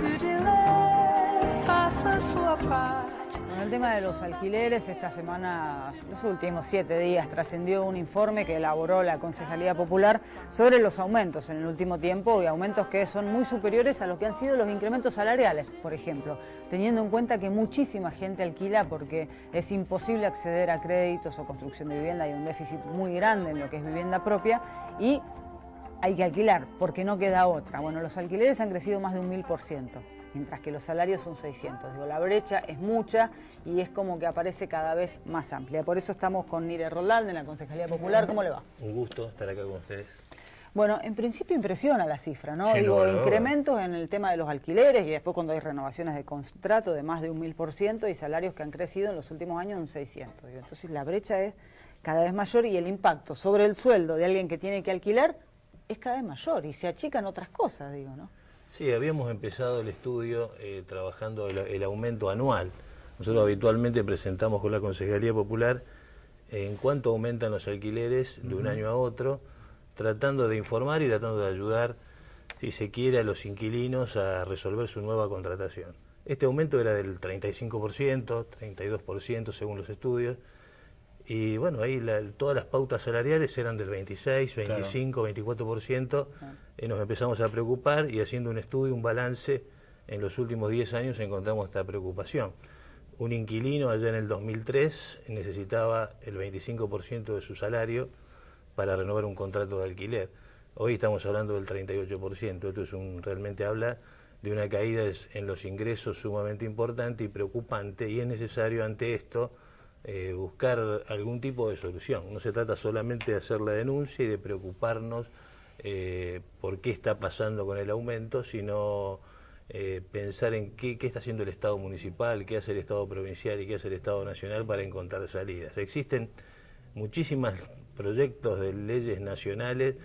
Con el tema de los alquileres, esta semana, los últimos 7 días, trascendió un informe que elaboró la Concejalía Popular sobre los aumentos en el último tiempo y aumentos que son muy superiores a lo que han sido los incrementos salariales, por ejemplo, teniendo en cuenta que muchísima gente alquila porque es imposible acceder a créditos o construcción de vivienda, hay un déficit muy grande en lo que es vivienda propia y hay que alquilar porque no queda otra. Bueno, los alquileres han crecido más de un 1000%. Mientras que los salarios son 600. Digo, la brecha es mucha y es como que aparece cada vez más amplia. Por eso estamos con Nire Roldán de la Concejalía Popular. ¿Cómo le va? Un gusto estar acá con ustedes. Bueno, en principio impresiona la cifra, ¿no? Sí, Digo, no, incrementos en el tema de los alquileres y después cuando hay renovaciones de contrato de más de un 1000% y salarios que han crecido en los últimos años un 600. Digo, entonces la brecha es cada vez mayor y el impacto sobre el sueldo de alguien que tiene que alquilar es cada vez mayor y se achican otras cosas, digo, ¿no? Sí, habíamos empezado el estudio trabajando el aumento anual. Nosotros habitualmente presentamos con la Concejalía Popular en cuánto aumentan los alquileres de un año a otro, tratando de informar y tratando de ayudar, si se quiere, a los inquilinos a resolver su nueva contratación. Este aumento era del 35%, 32% según los estudios, y bueno, ahí todas las pautas salariales eran del 26, 25, claro. 24%, nos empezamos a preocupar y haciendo un estudio, un balance, en los últimos 10 años encontramos esta preocupación. Un inquilino allá en el 2003 necesitaba el 25% de su salario para renovar un contrato de alquiler. Hoy estamos hablando del 38%, esto es realmente habla de una caída en los ingresos sumamente importante y preocupante, y es necesario ante esto buscar algún tipo de solución. No se trata solamente de hacer la denuncia y de preocuparnos por qué está pasando con el aumento, sino pensar en qué está haciendo el Estado municipal, qué hace el Estado provincial y qué hace el Estado nacional para encontrar salidas. Existen muchísimos proyectos de leyes nacionales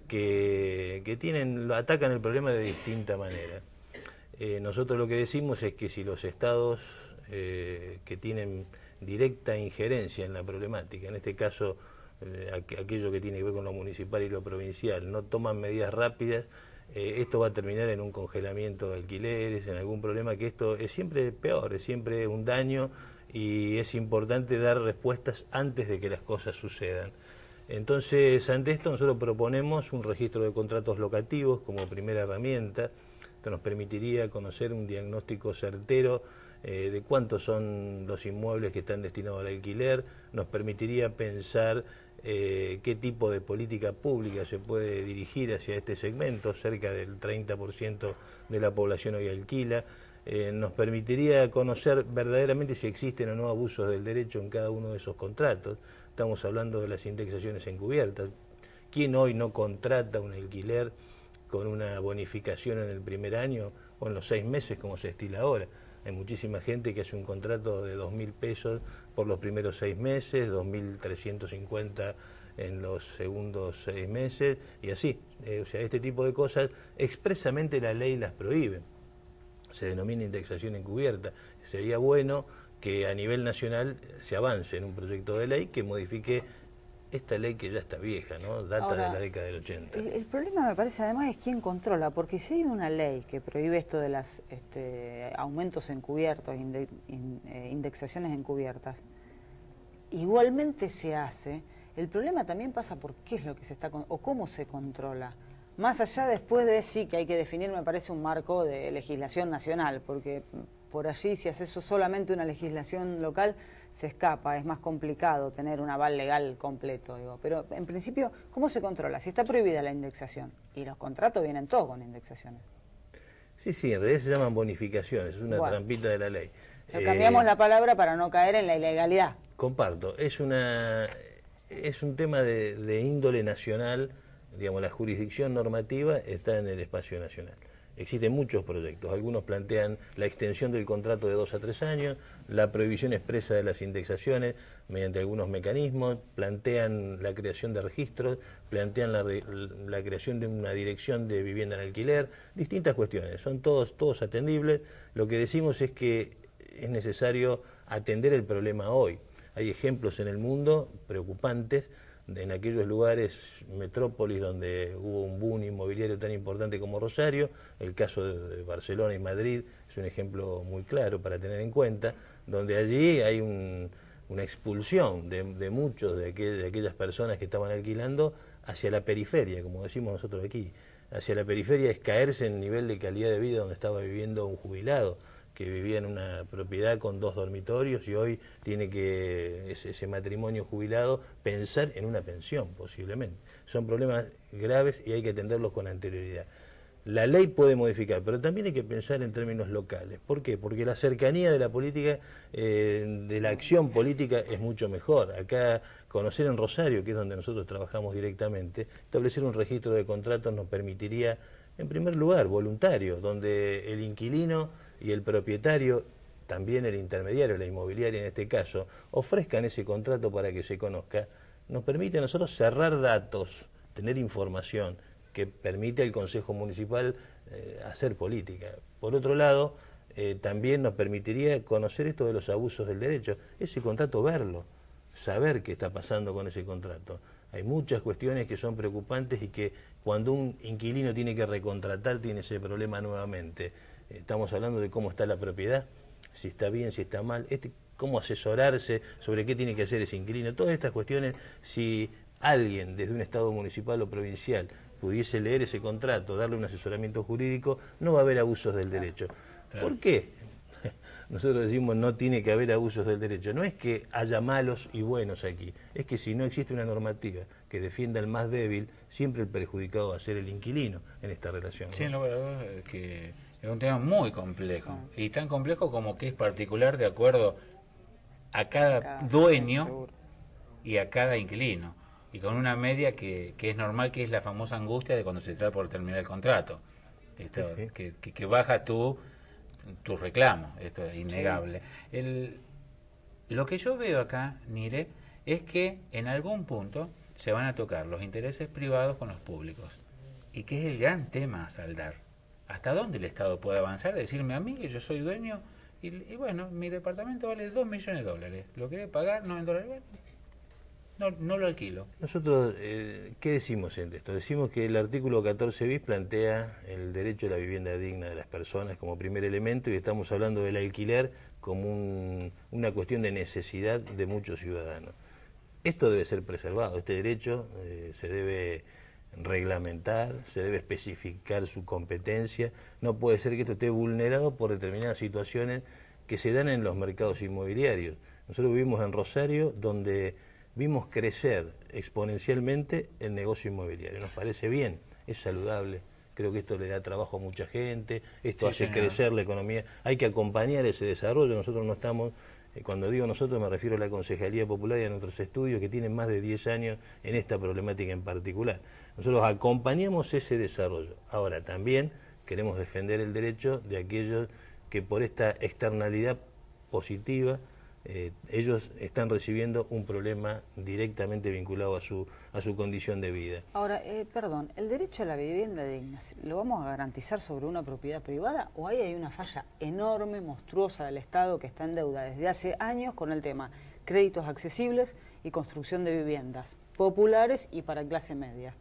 que atacan el problema de distinta manera. Nosotros lo que decimos es que si los estados que tienen directa injerencia en la problemática, en este caso aquello que tiene que ver con lo municipal y lo provincial, no toman medidas rápidas, esto va a terminar en un congelamiento de alquileres, en algún problema, que esto es siempre peor, es siempre un daño y es importante dar respuestas antes de que las cosas sucedan. Entonces, ante esto nosotros proponemos un registro de contratos locativos como primera herramienta, que nos permitiría conocer un diagnóstico certero de cuántos son los inmuebles que están destinados al alquiler, nos permitiría pensar qué tipo de política pública se puede dirigir hacia este segmento, cerca del 30% de la población hoy alquila, nos permitiría conocer verdaderamente si existen o no abusos del derecho en cada uno de esos contratos. Estamos hablando de las indexaciones encubiertas. ¿Quién hoy no contrata un alquiler con una bonificación en el primer año o en los 6 meses como se estila ahora? Hay muchísima gente que hace un contrato de 2.000 pesos por los primeros 6 meses, 2.350 en los segundos 6 meses, y así. O sea, este tipo de cosas expresamente la ley las prohíbe. Se denomina indexación encubierta. Sería bueno que a nivel nacional se avance en un proyecto de ley que modifique esta ley que ya está vieja, ¿no? Data Ahora, de la década del 80. El problema me parece además es quién controla, porque si hay una ley que prohíbe esto de los aumentos encubiertos, indexaciones encubiertas, igualmente se hace, el problema también pasa por qué es lo que se está, o cómo se controla. Más allá después de sí que hay que definir, me parece, un marco de legislación nacional, porque por allí si haces solamente una legislación local se escapa, es más complicado tener un aval legal completo, digo. Pero en principio, ¿cómo se controla? Si está prohibida la indexación y los contratos vienen todos con indexaciones. Sí, en realidad se llaman bonificaciones, es una trampita de la ley. O sea, cambiamos la palabra para no caer en la ilegalidad. Comparto, es un tema de índole nacional, digamos, la jurisdicción normativa está en el espacio nacional. Existen muchos proyectos, algunos plantean la extensión del contrato de 2 a 3 años, la prohibición expresa de las indexaciones mediante algunos mecanismos, plantean la creación de registros, plantean la creación de una dirección de vivienda en alquiler, distintas cuestiones, son todos atendibles. Lo que decimos es que es necesario atender el problema hoy. Hay ejemplos en el mundo preocupantes en aquellos lugares, metrópolis donde hubo un boom inmobiliario tan importante como Rosario. El caso de Barcelona y Madrid es un ejemplo muy claro para tener en cuenta, donde allí hay una expulsión de muchos de aquellas personas que estaban alquilando hacia la periferia, como decimos nosotros aquí. Hacia la periferia es caerse en el nivel de calidad de vida donde estaba viviendo un jubilado, que vivía en una propiedad con 2 dormitorios y hoy tiene que, ese matrimonio jubilado, pensar en una pensión posiblemente. Son problemas graves y hay que atenderlos con anterioridad. La ley puede modificar, pero también hay que pensar en términos locales. ¿Por qué? Porque la cercanía de la política, de la acción política es mucho mejor. Acá, conocer en Rosario, que es donde nosotros trabajamos directamente, establecer un registro de contratos nos permitiría, en primer lugar, voluntario, donde el inquilino y el propietario, también el intermediario, la inmobiliaria en este caso, ofrezcan ese contrato para que se conozca, nos permite a nosotros cerrar datos, tener información que permite al Consejo Municipal hacer política. Por otro lado, también nos permitiría conocer esto de los abusos del derecho, ese contrato verlo, saber qué está pasando con ese contrato. Hay muchas cuestiones que son preocupantes y que cuando un inquilino tiene que recontratar tiene ese problema nuevamente. Estamos hablando de cómo está la propiedad, si está bien, si está mal, cómo asesorarse sobre qué tiene que hacer ese inquilino. Todas estas cuestiones, si alguien desde un Estado municipal o provincial pudiese leer ese contrato, darle un asesoramiento jurídico, no va a haber abusos del derecho. Claro. ¿Por qué? Nosotros decimos no tiene que haber abusos del derecho. No es que haya malos y buenos aquí, es que si no existe una normativa que defienda al más débil, siempre el perjudicado va a ser el inquilino en esta relación, ¿no? Sin lugar a dudas que es un tema muy complejo, y tan complejo como que es particular de acuerdo a cada dueño y a cada inquilino, y con una media que es normal, que es la famosa angustia de cuando se trata por terminar el contrato. Esto, Sí. que baja tu reclamo, esto es innegable. Sí. Lo que yo veo acá, Nire, es que en algún punto se van a tocar los intereses privados con los públicos, y que es el gran tema a saldar. ¿Hasta dónde el Estado puede avanzar? Decirme a mí que yo soy dueño y bueno, mi departamento vale $2 millones, ¿lo quiere pagar? No en dólares, bueno, no lo alquilo. Nosotros, ¿qué decimos en esto? Decimos que el artículo 14 bis plantea el derecho a la vivienda digna de las personas como primer elemento, y estamos hablando del alquiler como una cuestión de necesidad de muchos ciudadanos. Esto debe ser preservado, este derecho se debe reglamentar, se debe especificar su competencia. No puede ser que esto esté vulnerado por determinadas situaciones que se dan en los mercados inmobiliarios. Nosotros vivimos en Rosario, donde vimos crecer exponencialmente el negocio inmobiliario. Nos parece bien, es saludable. Creo que esto le da trabajo a mucha gente, esto hace crecer la economía. Hay que acompañar ese desarrollo. Nosotros no estamos, cuando digo nosotros me refiero a la Concejalía Popular y a nuestros estudios que tienen más de 10 años en esta problemática en particular. Nosotros acompañamos ese desarrollo. Ahora, también queremos defender el derecho de aquellos que por esta externalidad positiva ellos están recibiendo un problema directamente vinculado a su condición de vida. Ahora, perdón, ¿el derecho a la vivienda digna lo vamos a garantizar sobre una propiedad privada o ahí hay una falla enorme, monstruosa del Estado que está en deuda desde hace años con el tema créditos accesibles y construcción de viviendas populares y para clase media?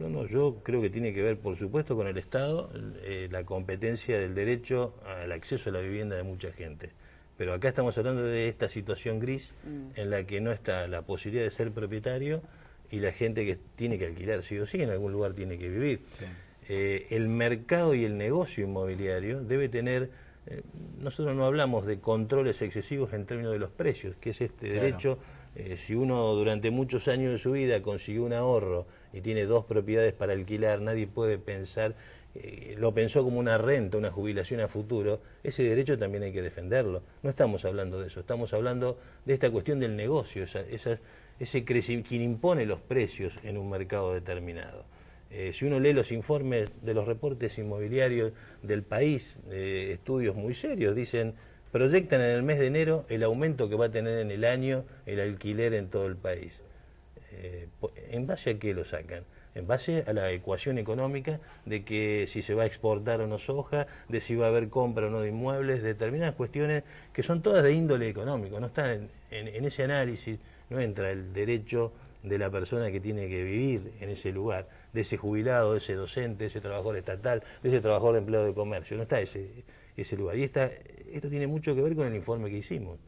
No, yo creo que tiene que ver, por supuesto, con el Estado, la competencia del derecho al acceso a la vivienda de mucha gente. Pero acá estamos hablando de esta situación gris en la que no está la posibilidad de ser propietario y la gente que tiene que alquilar sí o sí, en algún lugar tiene que vivir. Sí. El mercado y el negocio inmobiliario debe tener, nosotros no hablamos de controles excesivos en términos de los precios, que es este derecho. Si uno durante muchos años de su vida consiguió un ahorro y tiene 2 propiedades para alquilar, nadie puede pensar, lo pensó como una renta, una jubilación a futuro, ese derecho también hay que defenderlo. No estamos hablando de eso, estamos hablando de esta cuestión del negocio, ese crecimiento, quien impone los precios en un mercado determinado. Si uno lee los informes de los reportes inmobiliarios del país, estudios muy serios, proyectan en el mes de enero el aumento que va a tener en el año el alquiler en todo el país. ¿En base a qué lo sacan? En base a la ecuación económica de que si se va a exportar o no soja, de si va a haber compra o no de inmuebles, determinadas cuestiones que son todas de índole económico. No están en ese análisis, no entra el derecho de la persona que tiene que vivir en ese lugar, de ese jubilado, de ese docente, de ese trabajador estatal, de ese trabajador de empleado de comercio. No está ese lugar. Y esto tiene mucho que ver con el informe que hicimos.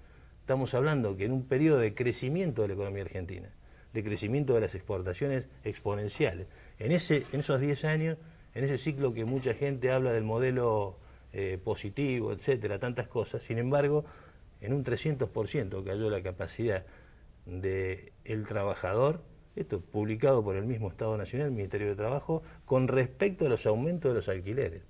Estamos hablando que en un periodo de crecimiento de la economía argentina, de crecimiento de las exportaciones exponenciales, en esos 10 años, en ese ciclo que mucha gente habla del modelo positivo, etcétera, tantas cosas, sin embargo, en un 300% cayó la capacidad del trabajador, esto publicado por el mismo Estado Nacional, el Ministerio de Trabajo, con respecto a los aumentos de los alquileres.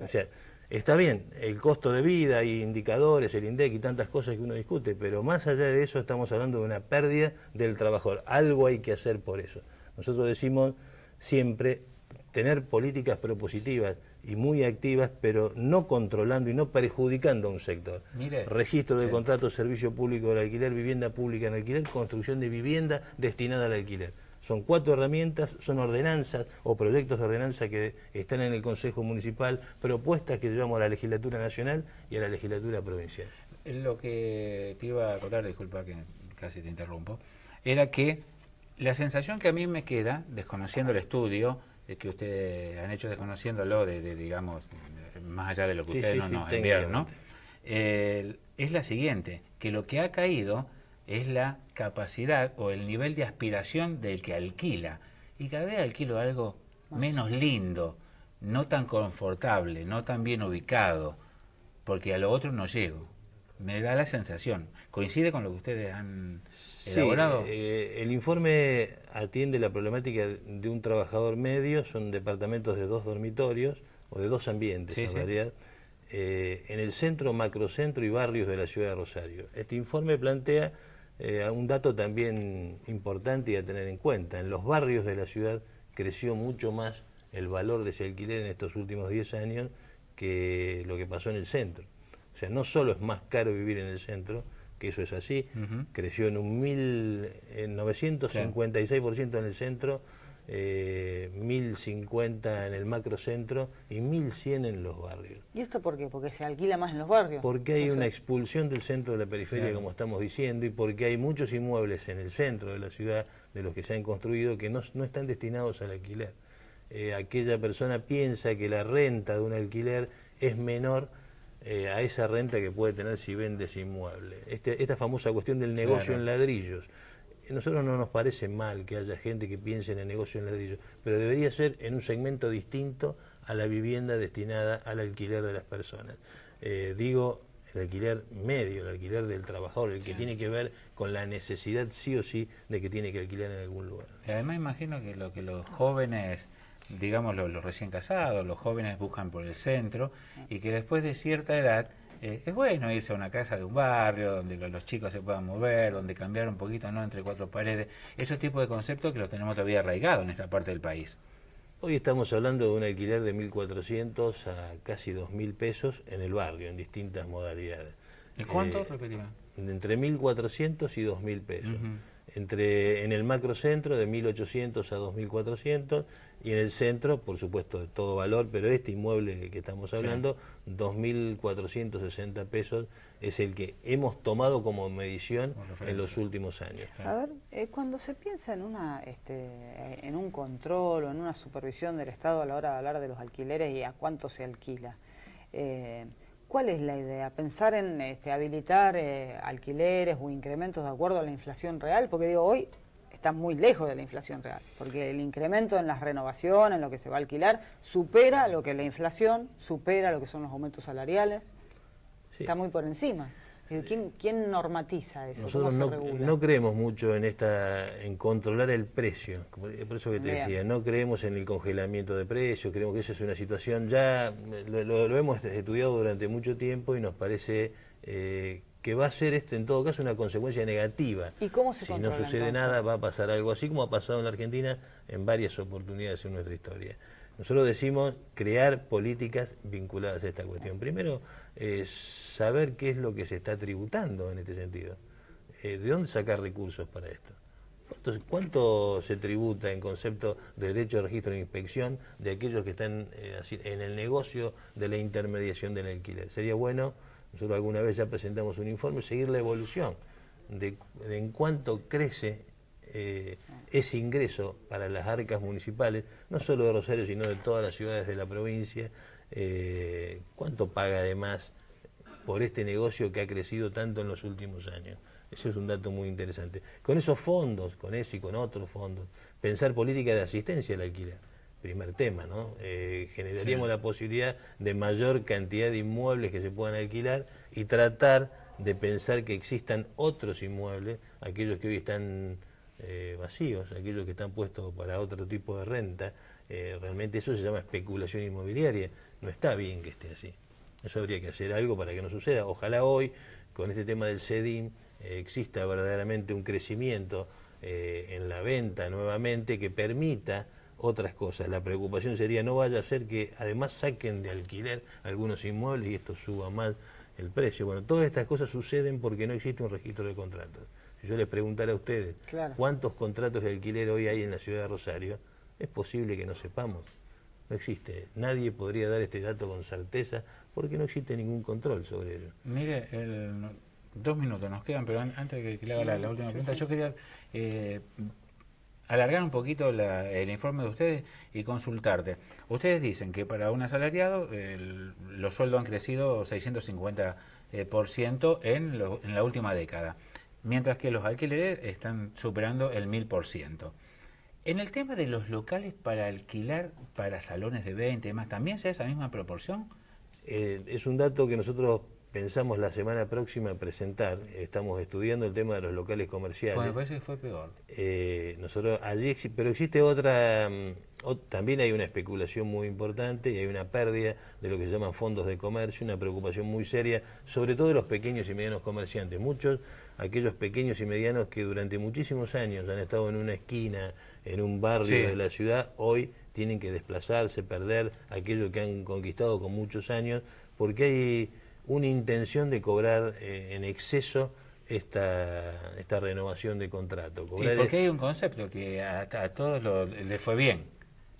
O sea, está bien, el costo de vida y indicadores, el INDEC y tantas cosas que uno discute, pero más allá de eso estamos hablando de una pérdida del trabajador. Algo hay que hacer por eso. Nosotros decimos siempre tener políticas propositivas y muy activas, pero no controlando y no perjudicando a un sector. Mire, registro de contratos, servicio público del alquiler, vivienda pública en alquiler, construcción de vivienda destinada al alquiler. Son 4 herramientas, son ordenanzas o proyectos de ordenanza que están en el Consejo Municipal, propuestas que llevamos a la Legislatura Nacional y a la Legislatura Provincial. Lo que te iba a contar, disculpa que casi te interrumpo, era que la sensación que a mí me queda, desconociendo el estudio, que ustedes han hecho desconociéndolo, digamos, más allá de lo que ustedes nos enviaron, ¿no? Es la siguiente, que lo que ha caído es la capacidad o el nivel de aspiración del que alquila. Y cada vez alquilo algo menos lindo, no tan confortable, no tan bien ubicado, porque a lo otro no llego. Me da la sensación. ¿Coincide con lo que ustedes han elaborado? El informe atiende la problemática de un trabajador medio, son departamentos de 2 dormitorios, o de 2 ambientes en realidad, en el centro, macrocentro y barrios de la ciudad de Rosario. Este informe plantea un dato también importante y a tener en cuenta. En los barrios de la ciudad creció mucho más el valor de ese alquiler en estos últimos 10 años que lo que pasó en el centro. O sea, no solo es más caro vivir en el centro, que eso es así, creció en un 956% en el centro, 1050 en el macrocentro y 1100 en los barrios. ¿Y esto por qué? ¿Porque se alquila más en los barrios? Porque hay una expulsión del centro de la periferia, como estamos diciendo, y porque hay muchos inmuebles en el centro de la ciudad, de los que se han construido, que no están destinados al alquiler. Aquella persona piensa que la renta de un alquiler es menor a esa renta que puede tener si vende ese inmueble. Esta famosa cuestión del negocio en ladrillos. A nosotros no nos parece mal que haya gente que piense en el negocio en ladrillos, pero debería ser en un segmento distinto a la vivienda destinada al alquiler de las personas. Digo, el alquiler medio, el alquiler del trabajador, el que tiene que ver con la necesidad sí o sí de que tiene que alquilar en algún lugar. Además imagino que lo que los jóvenes, digamos los recién casados, los jóvenes buscan por el centro y que después de cierta edad es bueno irse a una casa de un barrio donde los chicos se puedan mover, donde cambiar un poquito, no entre 4 paredes, esos tipos de conceptos que los tenemos todavía arraigados en esta parte del país. Hoy estamos hablando de un alquiler de 1.400 a casi 2.000 pesos en el barrio, en distintas modalidades. ¿Y cuánto? Repetimos. Entre 1.400 y 2.000 pesos. En el macrocentro de 1.800 a 2.400 y en el centro, por supuesto, de todo valor, pero este inmueble que estamos hablando, 2.460 pesos es el que hemos tomado como medición en los últimos años. A ver, cuando se piensa en en un control o en una supervisión del Estado a la hora de hablar de los alquileres y a cuánto se alquila, ¿cuál es la idea? ¿Pensar en habilitar alquileres o incrementos de acuerdo a la inflación real? Porque digo, hoy está muy lejos de la inflación real, porque el incremento en las renovaciones, en lo que se va a alquilar, supera lo que la inflación, supera lo que son los aumentos salariales, está muy por encima. ¿Quién normatiza eso? Nosotros no creemos mucho en controlar el precio, por eso que te decía, no creemos en el congelamiento de precios, creemos que esa es una situación, ya lo hemos estudiado durante mucho tiempo y nos parece que va a ser en todo caso una consecuencia negativa. ¿Y cómo se controla? Si no sucede nada, va a pasar algo así como ha pasado en la Argentina en varias oportunidades en nuestra historia. Nosotros decimos crear políticas vinculadas a esta cuestión. Primero, saber qué es lo que se está tributando en este sentido. ¿De dónde sacar recursos para esto? ¿Cuánto se tributa en concepto de derecho de registro e inspección de aquellos que están en el negocio de la intermediación del alquiler? Sería bueno, nosotros alguna vez ya presentamos un informe, seguir la evolución de en cuánto crece ese ingreso para las arcas municipales, no solo de Rosario, sino de todas las ciudades de la provincia, cuánto paga además por este negocio que ha crecido tanto en los últimos años. Eso es un dato muy interesante. Con esos fondos, con ese y con otros fondos, pensar política de asistencia al alquiler. Primer tema, ¿no? Generaríamos la posibilidad de mayor cantidad de inmuebles que se puedan alquilar y tratar de pensar que existan otros inmuebles, aquellos que hoy están vacíos, aquellos que están puestos para otro tipo de renta. Realmente eso se llama especulación inmobiliaria. No está bien que esté así. Eso habría que hacer algo para que no suceda. Ojalá hoy, con este tema del CEDIM, exista verdaderamente un crecimiento en la venta nuevamente que permita otras cosas. La preocupación sería no vaya a ser que además saquen de alquiler algunos inmuebles y esto suba más el precio. Bueno, todas estas cosas suceden porque no existe un registro de contratos. Si yo les preguntara a ustedes cuántos contratos de alquiler hoy hay en la ciudad de Rosario, es posible que no sepamos. No existe. Nadie podría dar este dato con certeza porque no existe ningún control sobre ello. Mire, 2 minutos nos quedan, pero antes de que le haga la última pregunta, yo quería alargar un poquito el informe de ustedes y consultarte. Ustedes dicen que para un asalariado los sueldos han crecido 650% en la última década, mientras que los alquileres están superando el 1000%. En el tema de los locales para alquilar para salones de 20 y más, ¿también se da esa misma proporción? Es un dato que nosotros pensamos la semana próxima presentar. Estamos estudiando el tema de los locales comerciales. Pues me parece que fue peor. Nosotros allí, pero existe otra, también hay una especulación muy importante y hay una pérdida de lo que se llaman fondos de comercio, una preocupación muy seria, sobre todo de los pequeños y medianos comerciantes. Muchos, aquellos pequeños y medianos que durante muchísimos años han estado en una esquina, en un barrio de la ciudad, hoy tienen que desplazarse, perder aquello que han conquistado con muchos años, porque hay una intención de cobrar en exceso esta renovación de contrato. Y porque hay un concepto que a todos les fue bien.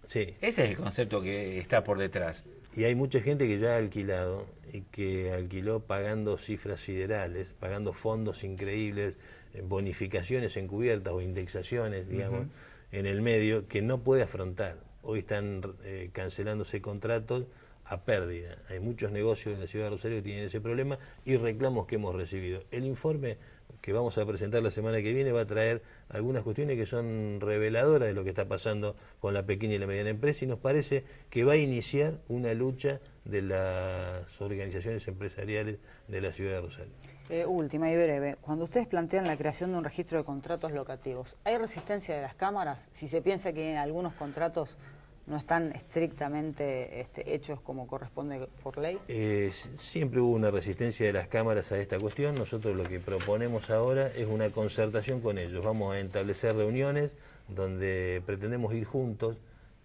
Sí. Ese es el concepto que está por detrás. Y hay mucha gente que ya ha alquilado y que alquiló pagando cifras siderales, pagando fondos increíbles, bonificaciones encubiertas o indexaciones, digamos, en el medio, que no puede afrontar. Hoy están cancelándose contratos a pérdida. Hay muchos negocios en la ciudad de Rosario que tienen ese problema y reclamos que hemos recibido. El informe que vamos a presentar la semana que viene va a traer algunas cuestiones que son reveladoras de lo que está pasando con la pequeña y la mediana empresa y nos parece que va a iniciar una lucha de las organizaciones empresariales de la ciudad de Rosario. Última y breve, cuando ustedes plantean la creación de un registro de contratos locativos, ¿hay resistencia de las cámaras? Si se piensa que en algunos contratos no están estrictamente hechos como corresponde por ley. Siempre hubo una resistencia de las cámaras a esta cuestión. Nosotros lo que proponemos ahora es una concertación con ellos. Vamos a establecer reuniones donde pretendemos ir juntos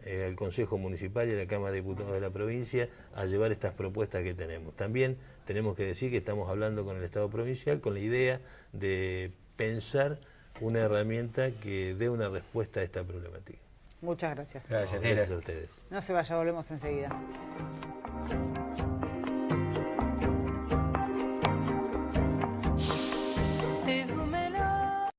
al Consejo Municipal y a la Cámara de Diputados de la provincia a llevar estas propuestas que tenemos. También tenemos que decir que estamos hablando con el Estado provincial con la idea de pensar una herramienta que dé una respuesta a esta problemática. Muchas gracias. Gracias, Gracias a ustedes. No se vaya, volvemos enseguida.